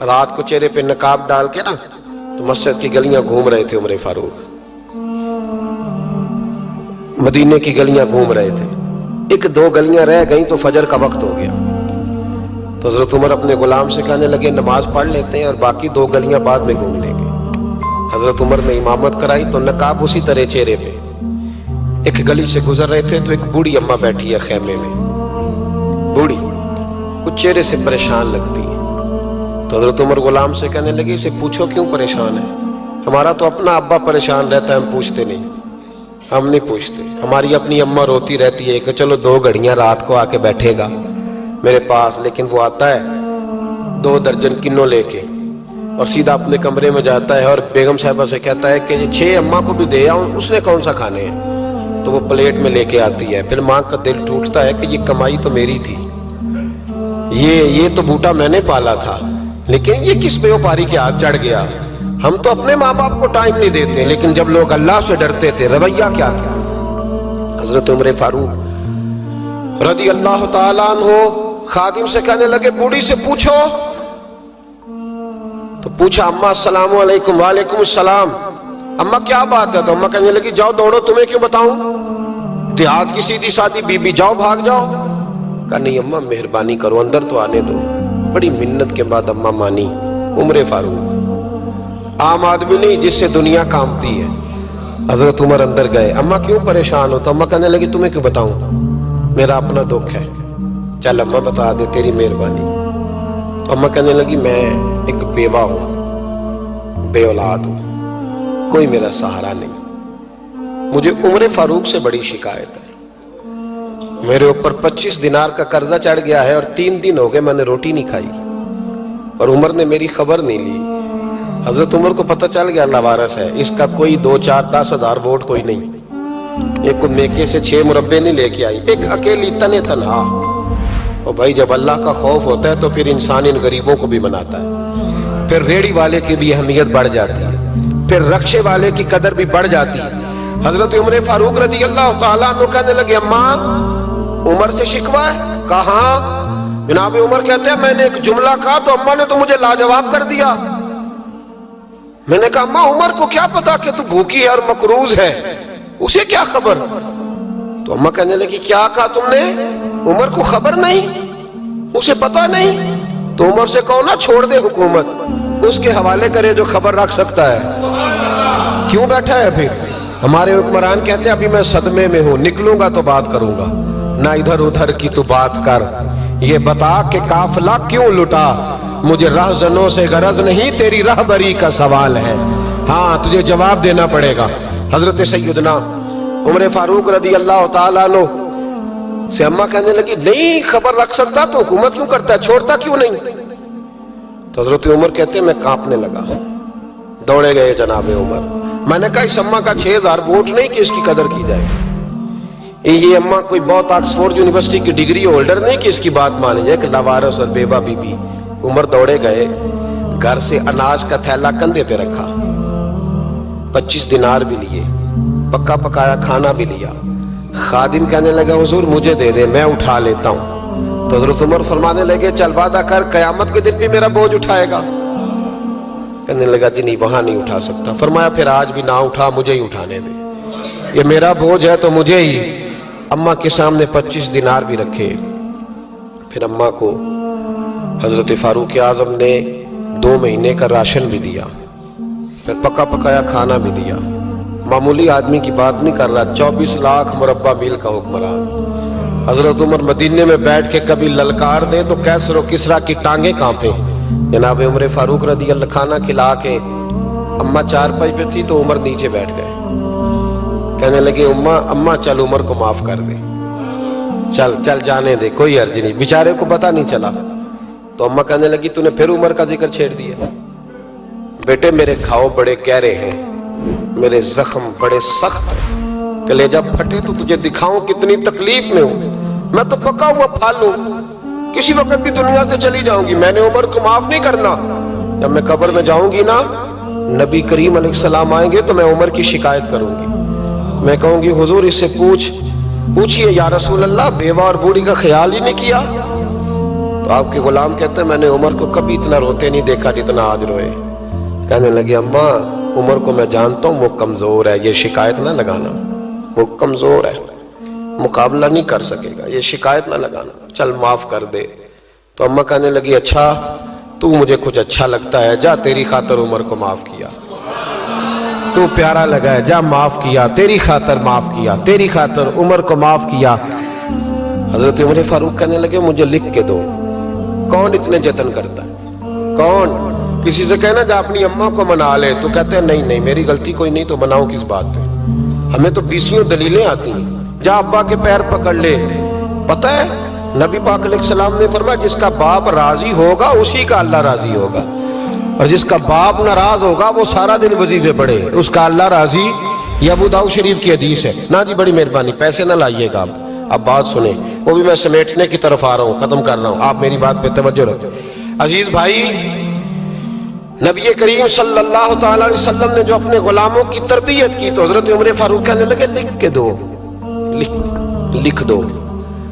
رات کو چہرے پہ نقاب ڈال کے نا تو مسجد کی گلیاں گھوم رہے تھے عمر فاروق، مدینے کی گلیاں گھوم رہے تھے. ایک دو گلیاں رہ گئیں تو فجر کا وقت ہو گیا. تو حضرت عمر اپنے غلام سے کہنے لگے نماز پڑھ لیتے ہیں اور باقی دو گلیاں بعد میں گھوم لیں گے. حضرت عمر نے امامت کرائی تو نقاب اسی طرح چہرے پہ. ایک گلی سے گزر رہے تھے تو ایک بوڑھی اماں بیٹھی ہے خیمے میں، بوڑھی کچھ چہرے سے پریشان لگتی ہے. تو حضرت عمر غلام سے کہنے لگے اسے پوچھو کیوں پریشان ہے؟ ہمارا تو اپنا ابا پریشان رہتا ہے، ہم پوچھتے نہیں. ہم نہیں پوچھتے. ہماری اپنی اماں روتی رہتی ہے کہ چلو 2 گھڑیاں رات کو آ کے بیٹھے گا میرے پاس، لیکن وہ آتا ہے 2 درجن کنوں لے کے اور سیدھا اپنے کمرے میں جاتا ہے اور بیگم صاحبہ سے کہتا ہے کہ 6 اماں کو بھی دے آؤں، اس نے کون سا کھانے ہیں. تو وہ پلیٹ میں لے کے آتی ہے. پھر ماں کا دل ٹوٹتا ہے کہ یہ کمائی تو میری تھی، یہ تو بوٹا میں نے پالا تھا، لیکن یہ کس بیوپاری کے ہاتھ چڑھ گیا. ہم تو اپنے ماں باپ کو ٹائم نہیں دیتے، لیکن جب لوگ اللہ سے ڈرتے تھے رویہ کیا تھا. حضرت عمر فاروق رضی اللہ تعالیٰ عنہ خادم سے کہنے لگے بوڑھی سے پوچھو. تو پوچھا اماں السلام علیکم. وعلیکم السلام. اماں کیا بات ہے؟ تو اماں کہنے لگی جاؤ دوڑو، تمہیں کیوں بتاؤں، دیہات کی سیدھی سادی بی بی، جاؤ بھاگ جاؤ. کہا نہیں اماں مہربانی کرو اندر تو آنے دو. بڑی منت کے بعد اماں مانی. عمر فاروق عام آدمی نہیں جس سے دنیا کامتی ہے. حضرت عمر اندر گئے. اماں کیوں پریشان ہو؟ تو اماں کہنے لگی تمہیں کیوں بتاؤں، میرا اپنا دکھ ہے. چل اماں بتا دے، تیری مہربانی. تو اماں کہنے لگی میں ایک بیوہ ہوں، بے اولاد ہوں، کوئی میرا سہارا نہیں. مجھے عمر فاروق سے بڑی شکایت ہے. میرے اوپر 25 دینار کا قرضہ چڑھ گیا ہے اور 3 دن ہو گئے میں نے روٹی نہیں کھائی، اور عمر نے میری خبر نہیں لی. حضرت عمر کو پتہ چل گیا لوارث ہے، اس کا کوئی 2 4 10 ہزار ووٹ کوئی نہیں. ایک کو میکے سے 6 مربے نہیں لے کے آئی، ایک اکیلی تنہا. اور بھائی جب اللہ کا خوف ہوتا ہے تو پھر انسان ان غریبوں کو بھی مناتا ہے. پھر ریڑھی والے کی بھی اہمیت بڑھ جاتی ہے، پھر رکشے والے کی قدر بھی بڑھ جاتی ہے. حضرت عمر فاروق رضی اللہ تعالیٰ عنہ کہنے لگے اماں عمر سے شکوہ ہے؟ کہاں؟ جناب عمر کہتے ہیں میں نے ایک جملہ کہا تو اماں نے تو مجھے لاجواب کر دیا. میں نے کہا اماں عمر کو کیا پتا کہ تو بھوکی ہے اور مقروض ہے، اسے کیا خبر؟ تو اماں کہنے لگی کیا کہا تم نے؟ عمر کو خبر نہیں، اسے پتا نہیں؟ تو عمر سے کہو نا چھوڑ دے حکومت، اس کے حوالے کرے جو خبر رکھ سکتا ہے. کیوں بیٹھا ہے پھر؟ ہمارے حکمران کہتے ہیں ابھی میں صدمے میں ہوں، نکلوں گا تو بات کروں گا. نہ ادھر ادھر کی تو بات کر، یہ بتا کہ قافلہ کیوں لٹا. مجھے رہزنوں سے غرض نہیں، تیری رہبری کا سوال ہے. ہاں تجھے جواب دینا پڑے گا. حضرت سیدنا عمر فاروق رضی اللہ تعالیٰ عنہ سے اماں کہنے لگی نہیں خبر رکھ سکتا تو حکومت کیوں کرتا ہے، چھوڑتا کیوں نہیں؟ تو حضرت عمر کہتے ہیں میں کانپنے لگا. دوڑے گئے جناب عمر. میں نے کہا اس اماں کا 6000 ووٹ نہیں کہ اس کی قدر کی جائے. یہ اماں کوئی بہت آکسفورڈ یونیورسٹی کی ڈگری ہولڈر نہیں کہ اس کی بات مانی جائے کہ لاوارث اور بیوہ بی بی. عمر دوڑے گئے، گھر سے اناج کا تھیلا کندھے پہ رکھا، 25 دینار بھی لیے، پکا پکایا کھانا بھی لیا. خادم کہنے لگا حضور مجھے دے دے میں اٹھا لیتا ہوں. تو حضرت عمر فرمانے لگے چل وعدہ کر قیامت کے دن بھی میرا بوجھ اٹھائے گا. کہنے لگا جی نہیں وہاں نہیں اٹھا سکتا. فرمایا پھر آج بھی نہ اٹھا، مجھے ہی اٹھانے دے، یہ میرا بوجھ ہے تو مجھے ہی. اماں کے سامنے 25 دینار بھی رکھے. پھر اماں کو حضرت فاروق اعظم نے 2 مہینے کا راشن بھی دیا، پھر پکا پکایا کھانا بھی دیا. معمولی آدمی کی بات نہیں کر رہا، 24 لاکھ مربع میل کا حکمران. حضرت عمر مدینے میں بیٹھ کے کبھی للکار دے تو کیسر و کسریٰ کی ٹانگیں کانپیں. جناب عمر فاروق رضی اللہ کھانا کھلا کے اماں چارپائی پہ تھی تو عمر نیچے بیٹھ گئے. کہنے لگے اماں چل عمر کو معاف کر دے، چل جانے دے، کوئی عرض نہیں، بیچارے کو پتہ نہیں چلا. تو اماں کہنے لگی تو نے پھر عمر کا ذکر چھیڑ دیا. بیٹے میرے گھاؤ بڑے گہرے ہیں، میرے زخم بڑے سخت ہیں، کلیجہ پھٹے تو تجھے دکھاؤں کتنی تکلیف میں ہوں. میں تو پکا ہوا پھال ہوں، کسی وقت بھی دنیا سے چلی جاؤں گی. میں نے عمر کو معاف نہیں کرنا. جب میں قبر میں جاؤں گی نا، نبی کریم علیہ السلام آئیں گے تو میں عمر کی شکایت کروں گی. میں کہوں گی حضور اس سے پوچھئے یا رسول اللہ بیوہ اور بوڑھی کا خیال ہی نہیں کیا. تو آپ کے غلام کہتے ہیں میں نے عمر کو کبھی اتنا روتے نہیں دیکھا جتنا آج روئے. کہنے لگے اماں عمر کو میں جانتا ہوں وہ کمزور ہے، یہ شکایت نہ لگانا، وہ کمزور ہے، مقابلہ نہیں کر سکے گا، یہ شکایت نہ لگانا، چل معاف کر دے. تو اماں کہنے لگی اچھا تو مجھے کچھ اچھا لگتا ہے، جا تیری خاطر عمر کو معاف کیا، تو پیارا لگا ہے، جا معاف کیا، تیری خاطر معاف کیا، تیری خاطر عمر کو معاف کیا. حضرت عمر فاروق کہنے لگے مجھے لکھ کے دو. کون اتنے جتن کرتا ہے؟ کون؟ کسی سے کہنا جا اپنی اماں کو منا لے، تو کہتے ہیں نہیں نہیں میری غلطی کوئی نہیں تو مناؤں کس بات پہ؟ ہمیں تو 20 دلیلیں آتی ہیں. جا ابا کے پیر پکڑ لے. پتہ ہے نبی پاک علیہ السلام نے فرمایا جس کا باپ راضی ہوگا اسی کا اللہ راضی ہوگا، اور جس کا باپ ناراض ہوگا وہ سارا دن وظیفے پڑھے، اس کا اللہ راضی. یہ ابو داؤد شریف کی حدیث ہے. نا جی بڑی مہربانی، پیسے نہ لائیے گا. اب بات سنیں، وہ بھی میں سمیٹنے کی طرف آ رہا ہوں، ختم کر رہا ہوں، آپ میری بات پہ توجہ رکھیں. عزیز بھائی، نبی کریم صلی اللہ تعالی علیہ وسلم نے جو اپنے غلاموں کی تربیت کی تو حضرت عمر فاروق کہنے لگے لکھ کے دو، لکھ دو.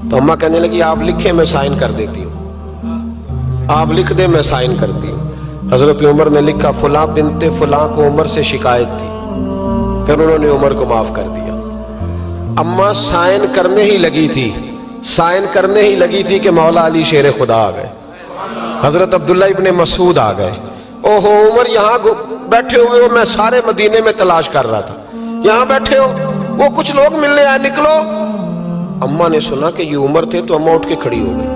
تو اماں کہنے لگی آپ لکھیں میں سائن کر دیتی ہوں، آپ لکھ دیں میں سائن کرتی ہوں. حضرت عمر نے لکھا فلاں بنت فلاں کو عمر سے شکایت تھی، پھر انہوں نے عمر کو معاف کر دیا. اماں سائن کرنے ہی لگی تھی، سائن کرنے ہی لگی تھی کہ مولا علی شیر خدا آ گئے، حضرت عبداللہ ابن مسعود آ گئے. اوہو عمر یہاں بیٹھے ہوئے ہو، میں سارے مدینے میں تلاش کر رہا تھا، یہاں بیٹھے ہو، وہ کچھ لوگ ملنے آئے، نکلو. اماں نے سنا کہ یہ عمر تھے تو اماں اٹھ کے کھڑی ہو گئی.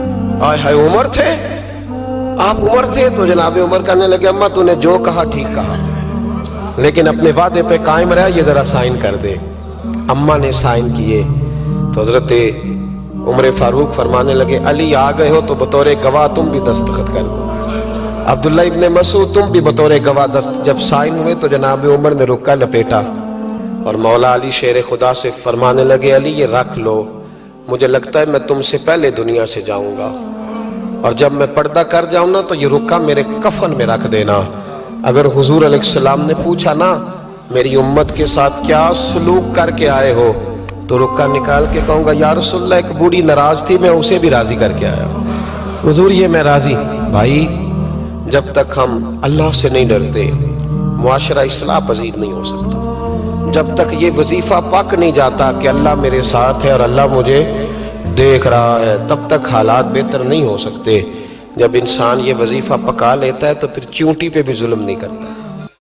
آئے ہائے عمر تھے، آپ عمر تھے؟ تو جناب عمر کہنے لگے اماں تو نے جو کہا ٹھیک کہا، لیکن اپنے وعدے پہ قائم رہا، یہ ذرا سائن کر دے. اماں نے سائن کیے تو حضرت عمر فاروق فرمانے لگے علی آ گئے ہو تو بطور گواہ تم بھی دستخط کر دو. عبداللہ ابن مسعود تم بھی بطور گواہ جب سائن ہوئے تو جناب عمر نے رکا لپیٹا اور مولا علی شیر خدا سے فرمانے لگے علی یہ رکھ لو، مجھے لگتا ہے میں تم سے پہلے دنیا سے جاؤں گا، اور جب میں پردہ کر جاؤں نا تو یہ رکا میرے کفن میں رکھ دینا. اگر حضور علیہ السلام نے پوچھا نا میری امت کے ساتھ کیا سلوک کر کے آئے ہو تو رکا نکال کے کہوں گا یا رسول اللہ ایک بوڑھی ناراض تھی میں اسے بھی راضی کر کے آیا حضور، یہ میں راضی. بھائی جب تک ہم اللہ سے نہیں ڈرتے معاشرہ اصلاح پذیر نہیں ہو سکتا. جب تک یہ وظیفہ پک نہیں جاتا کہ اللہ میرے ساتھ ہے اور اللہ مجھے دیکھ رہا ہے، تب تک حالات بہتر نہیں ہو سکتے. جب انسان یہ وظیفہ پکا لیتا ہے تو پھر چونٹی پہ بھی ظلم نہیں کرتا.